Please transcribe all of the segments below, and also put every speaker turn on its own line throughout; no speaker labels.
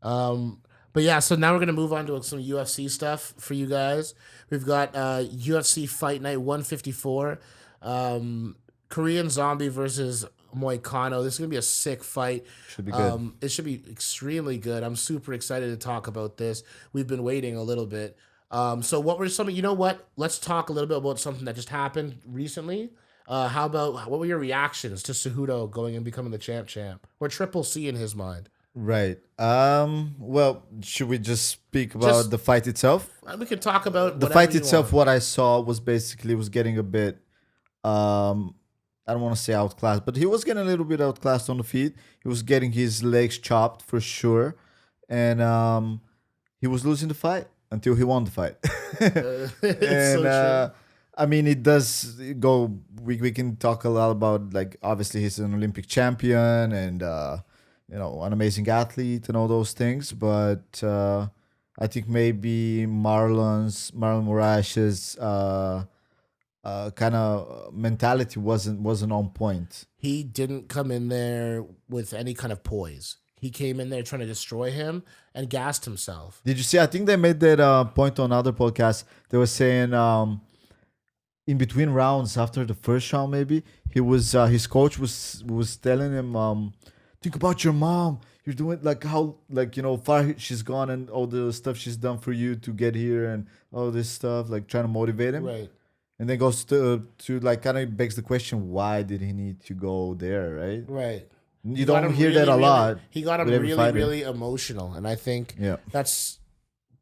But yeah, so now we're gonna move on to some UFC stuff for you guys. We've got UFC Fight Night 154, Korean Zombie versus Moicano. This is gonna be a sick fight.
Should be good.
It should be extremely good. I'm super excited to talk about this. We've been waiting a little bit. So what were some? You know what? Let's talk a little bit about something that just happened recently. How about what were your reactions to Cejudo going and becoming the champ? Or Triple C in his mind?
Right. Well, should we just speak about
Just
the fight itself?
we could talk about
The
whatever
fight
you
itself,
want.
what I saw was basically was getting a bit I don't want to say outclassed, but he was getting a little bit outclassed on the feet. He was getting his legs chopped for sure. And he was losing the fight until he won the fight.
It's so
And
true.
I mean, it does go. We can talk a lot about, like, obviously he's an Olympic champion and an amazing athlete and all those things. But I think maybe Marlon Moraes's kind of mentality wasn't on point.
He didn't come in there with any kind of poise. He came in there trying to destroy him and gassed himself.
Did you see? I think they made that point on other podcasts. They were saying in between rounds, after the first round, maybe he was his coach was telling him, think about your mom. You're doing like how far she's gone and all the stuff she's done for you to get here and all this stuff, like trying to motivate him.
Right.
And then goes to like kind of begs the question, why did he need to go there, right?
Right.
You
Got
don't
him
hear that a
really,
lot.
He got him
with every
really,
fighter.
really emotional. And I think
Yeah.
that's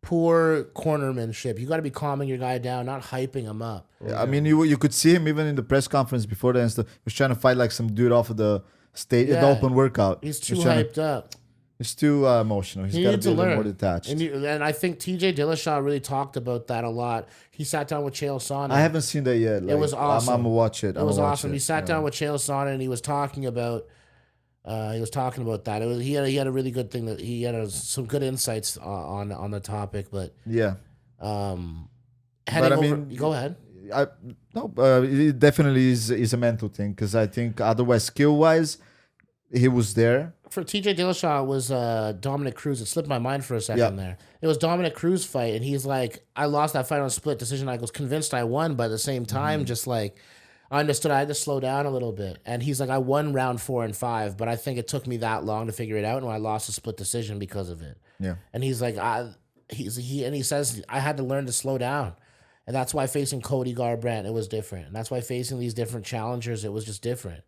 poor cornermanship. You got to be calming your guy down, not hyping him up.
Yeah, I mean, you could see him even in the press conference before that and stuff. He was trying to fight like some dude off of the stage, the
Yeah.
open workout.
He's
He
too
was trying
hyped up.
He's too emotional. He's
He
got to
needs
be a
to
little more
learn.
detached.
And I think TJ Dillashaw really talked about that a lot. He sat down with Chael Sonnen.
I haven't seen that yet. Like,
was awesome.
I'm gonna watch it.
It was awesome. He sat down with Chael Sonnen and he was talking about that. It was he had a really good thing that he had some good insights on the topic. But
Yeah,
heading
I
over,
mean,
go ahead.
it definitely is a mental thing because I think otherwise, skill wise, he was there.
For TJ Dillashaw, it was Dominic Cruz. It slipped my mind for a second
Yeah.
there. It was Dominic Cruz fight, and he's like, I lost that fight on a split decision. I was convinced I won, but at the same time, just like I understood I had to slow down a little bit. And he's like, I won round 4 and 5, but I think it took me that long to figure it out, and I lost a split decision because of it.
Yeah,
And he's like, he says I had to learn to slow down. And that's why facing Cody Garbrandt, it was different. And that's why facing these different challengers, it was just different.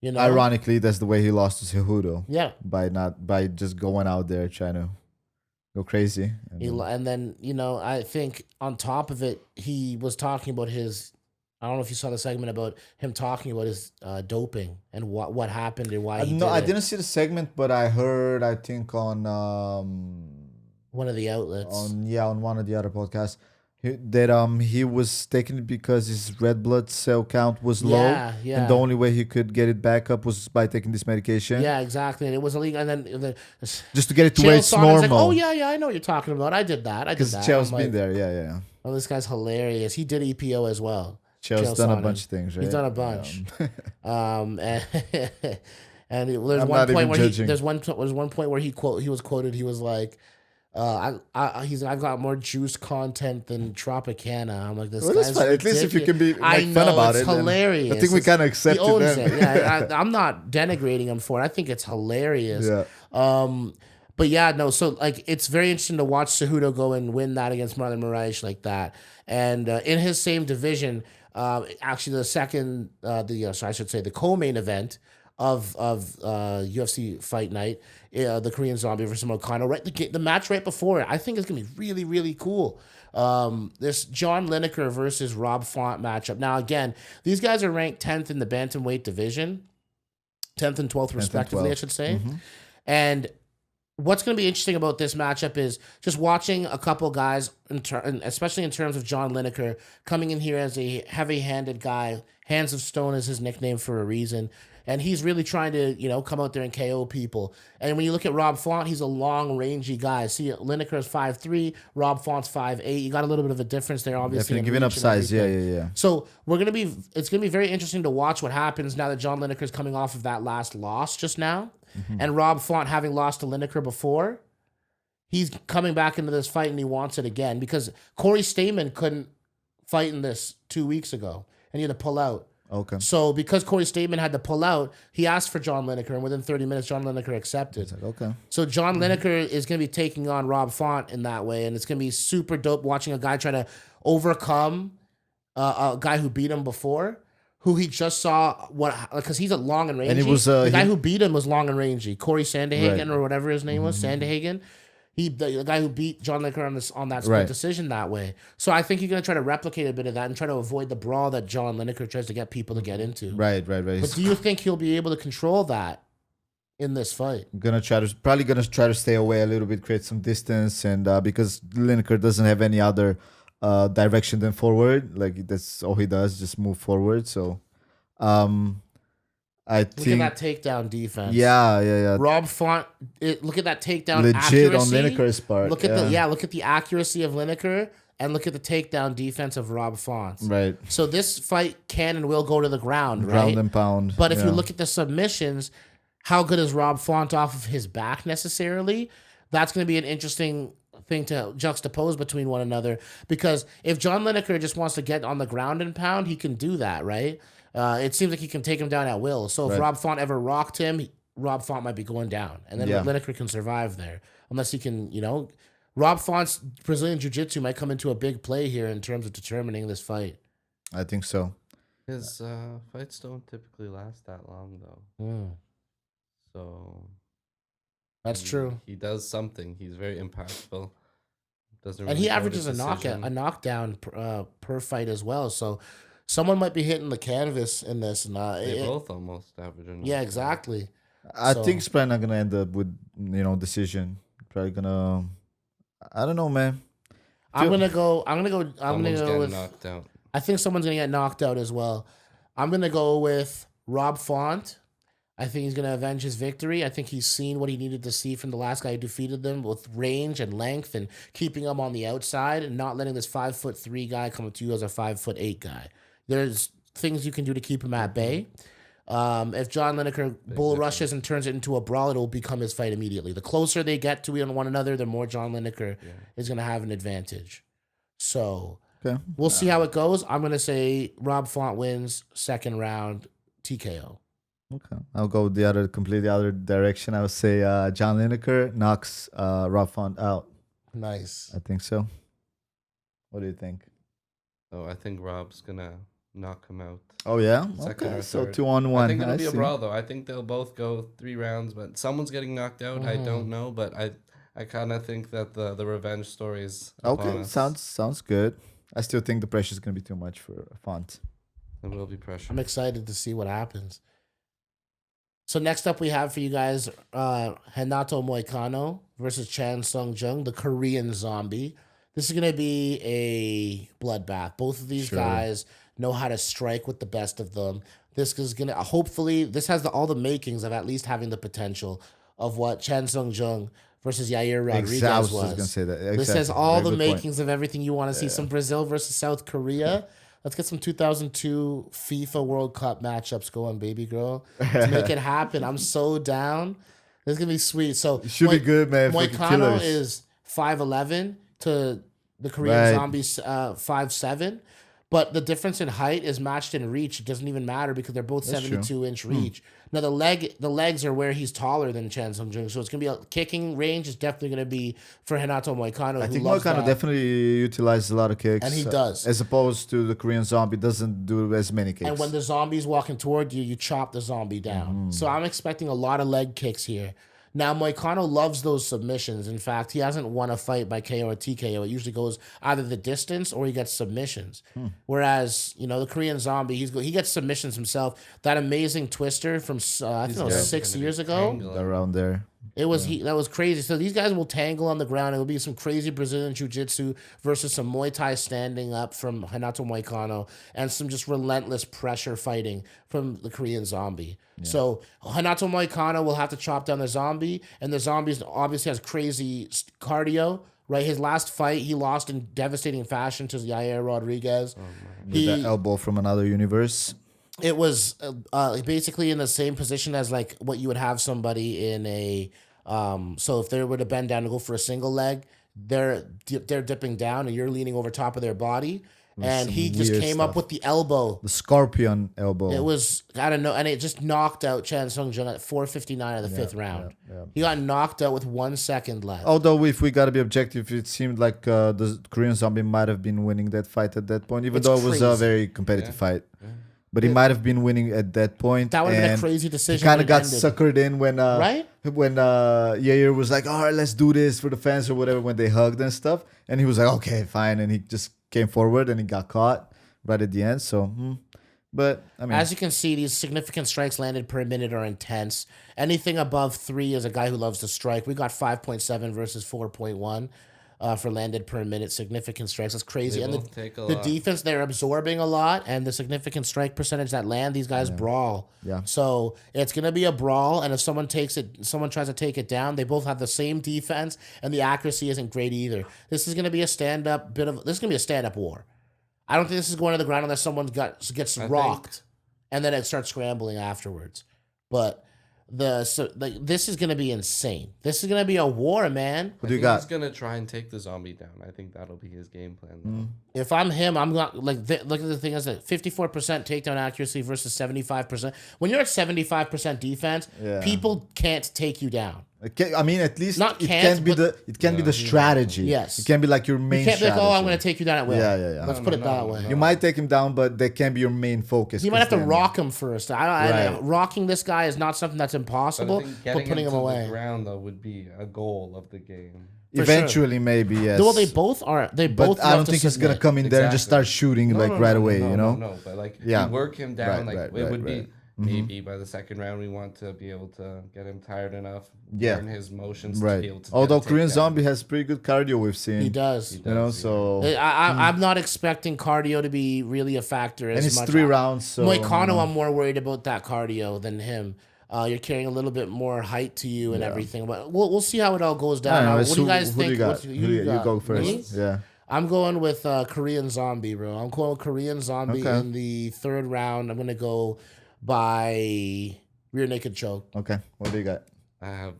You know?
ironically, that's the way he lost to Cejudo.
Yeah.
By just going out there trying to go crazy.
And then, I think on top of it, he was talking about I don't know if you saw the segment about him talking about his doping and what happened and why he
No,
did
I
it.
didn't see the segment, but I heard. I think on
One of the outlets.
on one of the other podcasts that he was taking it because his red blood cell count was low,
Yeah, yeah.
and the only way he could get it back up was by taking this medication.
Yeah, exactly. And it was illegal. And then
Just to get it to where
Chael
it's
Sonnen's
normal.
like, oh, yeah, I know what you're talking about. I did that.
Because
I'm
Chael's
like,
been there. Yeah.
oh, this guy's hilarious. He did EPO as well.
Chael's
Chael
done a
Sonnen.
bunch of things, right?
He's done a bunch. And there's
I'm
one
not
point
even
where
judging.
there's one point where he was quoted. He was like, I've got more juice content than Tropicana. I'm like, this
Well, that's
guy's
fine. At least if you can be
ridiculous.
like, fun about
it's
it, then
hilarious.
I think we
It's-
kind of accept
he owns
it then.
it. Yeah, I'm not denigrating him for it. I think it's hilarious.
Yeah.
But yeah, no. So like, it's very interesting to watch Cejudo go and win that against Marlon Moraes like that, and in his same division, actually the second, the co-main event of UFC Fight Night, the Korean Zombie versus Moicano, right? The match right before it, I think it's gonna be really, really cool. This John Lineker versus Rob Font matchup. Now again, these guys are ranked 10th in the bantamweight division, 10th and 12th respectively, I
12th.
should say,
Mm-hmm.
and what's going to be interesting about this matchup is just watching a couple guys, especially in terms of John Lineker, coming in here as a heavy-handed guy. Hands of Stone is his nickname for a reason. And he's really trying to, come out there and KO people. And when you look at Rob Font, he's a long, rangy guy. See, Lineker is 5'3", Rob Font's 5'8". You got a little bit of a difference there, obviously.
Definitely
in
giving up
reach and
size. Yeah,
everything.
yeah.
So it's gonna be very interesting to watch what happens now that John Lineker is coming off of that last loss just now, and Rob Font having lost to Lineker before. he's coming back into this fight and he wants it again because Corey Stamen couldn't fight in this 2 weeks ago and he had to pull out.
Okay.
So because Corey Stamen had to pull out, he asked for John Lineker, and within 30 minutes, John Lineker accepted.
Like, okay.
So John Lineker is going to be taking on Rob Font in that way, and it's going to be super dope watching a guy try to overcome a guy who beat him before, who he just saw because he's a long and rangy.
And it was
the guy who beat him was long and rangy, Corey Sandhagen
Right.
or whatever his name was, Sandhagen. The guy who beat John Lineker on that split decision that way. So I think you're going to try to replicate a bit of that and try to avoid the brawl that John Lineker tries to get people to get into.
Right.
But do you think he'll be able to control that in this fight?
Probably gonna try to stay away a little bit, create some distance, and because Lineker doesn't have any other direction than forward, like that's all he does, just move forward. So, I
Look
think
at that takedown defense.
Yeah.
Rob Font. Look at that takedown
Legit
accuracy.
on Lineker's part.
Look at the accuracy of Lineker and look at the takedown defense of Rob Font.
Right.
So this fight can and will go to the ground, right?
Ground and pound.
But if you look at the submissions, how good is Rob Font off of his back necessarily? That's going to be an interesting thing to juxtapose between one another because if John Lineker just wants to get on the ground and pound, he can do that, right? It seems like he can take him down at will. So if Rob Font ever rocked him, Rob Font might be going down. And then Lineker can survive there. Unless he can, Rob Font's Brazilian Jiu-Jitsu might come into a big play here in terms of determining this fight.
I think so.
His fights don't typically last that long, though. So...
That's true.
He does something. He's very impactful.
And he averages a knockdown per fight as well. So... someone might be hitting the canvas in this. And,
they both almost average a knockdown.
Yeah, exactly.
I think it's probably not going to end up with, decision. Probably going to... I don't know, man.
I'm gonna go with
knocked out.
I think someone's gonna get knocked out as well. I'm gonna go with Rob Font. I think he's gonna avenge his victory. I think he's seen what he needed to see from the last guy who defeated them with range and length and keeping him on the outside and not letting this 5'3" guy come up to you as a 5'8" guy. There's things you can do to keep him at bay. If John Lineker bull rushes and turns it into a brawl, it will become his fight immediately. The closer they get to one another, the more John Lineker is going to have an advantage. So we'll see how it goes. I'm going to say Rob Font wins second round TKO.
Okay, I'll go the completely other direction. I would say John Lineker knocks Rob Font out.
Nice.
I think so. What do you think?
Oh, I think Rob's gonna knock him out.
Oh yeah,
Second or
so
third.
2-on-1.
I think it'll be a brawl though. I think they'll both go 3 rounds, but someone's getting knocked out. I don't know, but I kind of think that the revenge story is upon us.
Sounds good. I still think the pressure is gonna be too much for Font.
There will be pressure.
I'm excited to see what happens. So next up we have for you guys Renato Moicano versus Chan Sung Jung, the Korean Zombie. This is going to be a bloodbath. Both of these guys know how to strike with the best of them. This is going to hopefully this has all the makings of at least having the potential of what Chan Sung Jung versus Yair Rodriguez
I was
was.
just gonna say that. Exactly.
This has all
Very
the
good
makings of everything you want to see. Some Brazil versus South Korea. Let's get some 2002 FIFA World Cup matchups going, baby girl. Let's make it happen. I'm so down. This is gonna be sweet. So
it should be good, man.
Moicano is 5'11" to the Korean Zombies 5'7", but the difference in height is matched in reach. It doesn't even matter because they're both 72-inch reach. Now the legs are where he's taller than Chan Sung Jung, so it's gonna be a kicking range is definitely gonna be for Renato Moicano.
I think Moicano definitely utilizes a lot of kicks,
and he does,
as opposed to the Korean Zombie doesn't do as many kicks.
And when the zombie's walking toward you, you chop the zombie down. So I'm expecting a lot of leg kicks here. Now, Moicano loves those submissions. In fact, he hasn't won a fight by KO or TKO. It usually goes either the distance or he gets submissions. Whereas, the Korean Zombie, he gets submissions himself. That amazing twister from, I think it was 6 years ago.
Around there.
It was that was crazy. So these guys will tangle on the ground. It will be some crazy Brazilian Jiu-Jitsu versus some Muay Thai standing up from Renato Moicano and some just relentless pressure fighting from the Korean Zombie. Yeah. So Renato Moicano will have to chop down the zombie, and the zombie obviously has crazy cardio. Right, his last fight he lost in devastating fashion to Yair Rodriguez.
With that elbow from another universe.
It was basically in the same position as like what you would have somebody in a So if they were to bend down and go for a single leg, they're dipping down and you're leaning over top of their body. And he just came up with the elbow.
The scorpion elbow.
It was, I don't know, and it just knocked out Chan Sung Jung at 4:59 of the fifth round. He got knocked out with 1 second left.
Although, if we got to be objective, it seemed like the Korean Zombie might have been winning that fight at that point, even though it was a very competitive fight. But he might have been winning at that point.
That would have been a crazy decision.
He kind of got suckered in when
right?
When Yair was like, all right, let's do this for the fans or whatever, when they hugged and stuff. And he was like, okay, fine. And he just came forward and he got caught right at the end. So, but I mean,
as you can see, these significant strikes landed per minute are intense. Anything above 3 is a guy who loves to strike. We got 5.7 versus 4.1 for landed per minute. Significant strikes. That's crazy.
They
and
both take a
the
lot.
defense, they're absorbing a lot, and the significant strike percentage that land, these guys brawl.
Yeah.
So it's gonna be a brawl, and if someone tries to take it down, they both have the same defense, and the accuracy isn't great either. This is gonna be a stand up war. I don't think this is going to the ground unless someone gets rocked, and then it starts scrambling afterwards. But this is gonna be insane. This is gonna be a war, man.
what do you got?
He's gonna try and take the zombie down. I think that'll be his game plan. Though.
If I'm him, I'm not look at the thing is that 54% takedown accuracy versus 75%. When you're at 75% defense, people can't take you down.
I mean, at least
Not
it
can't,
can be the strategy.
Yes.
It can be like your main
You can't be like,
strategy.
oh, I'm going to take you down at will.
Yeah.
Let's put it that way.
You might take him down, but that can be your main focus.
You might have to
'cause then-
rock him first. Rocking this guy is not something that's
But I
impossible,
think
but
getting
putting him
to
away.
the ground though would be a goal of the game.
For
Eventually, maybe, yes.
Well, they both are. They both.
But I
love
don't
to
think he's going to
submit.
come in there and just start shooting right away, you know?
No, but like
Yeah.
you work him down,
Right,
like
right,
it would
right.
be maybe by the second round we want to be able to get him tired enough,
Yeah.
learn his motions to
Right.
be able to
Although
get a
Korean
takedown.
Zombie has pretty good cardio, we've seen.
He does.
You know, so...
I'm not expecting cardio to be really a factor as
And it's
much.
3 rounds, so...
Moicano, I'm more worried about that cardio than him. You're carrying a little bit more height to you and everything, but we'll see how it all goes down. What do you guys think?
Who
What
do you got? You go first.
Me?
Yeah.
I'm going with Korean Zombie, bro. I'm going with Korean Zombie
Okay.
in the third round. I'm gonna go by rear naked choke
Okay. What do you got?
I have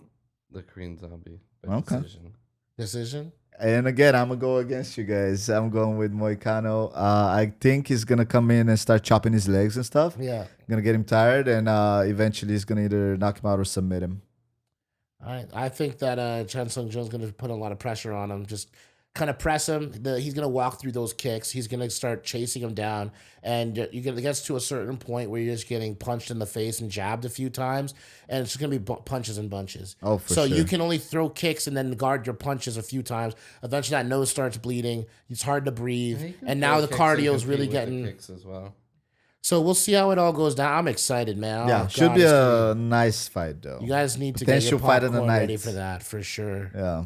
the Korean Zombie by
Okay.
decision.
decision.
And again, I'm going to go against you guys. I'm going with Moicano. I think he's going to come in and start chopping his legs and stuff.
Yeah.
Going to get him tired, and eventually he's going to either knock him out or submit him.
All right. I think that Chan Sung Jung's going to put a lot of pressure on him. Just kind of press him. He's going to walk through those kicks. He's going to start chasing him down. And it gets to a certain point where you're just getting punched in the face and jabbed a few times. And it's just going to be punches and bunches.
Oh, for
so
sure.
you can only throw kicks and then guard your punches a few times. Eventually that nose starts bleeding. It's hard to breathe.
He can
And
throw
now the
kicks
cardio
and
is really
compete with the
getting...
kicks as well.
So we'll see how it all goes down. I'm excited, man.
Yeah,
Oh,
should
God,
be
it's gonna
a nice fight, though.
You guys need to get
Potential
your
fight of the
popcorn ready
night.
for that, for sure.
Yeah.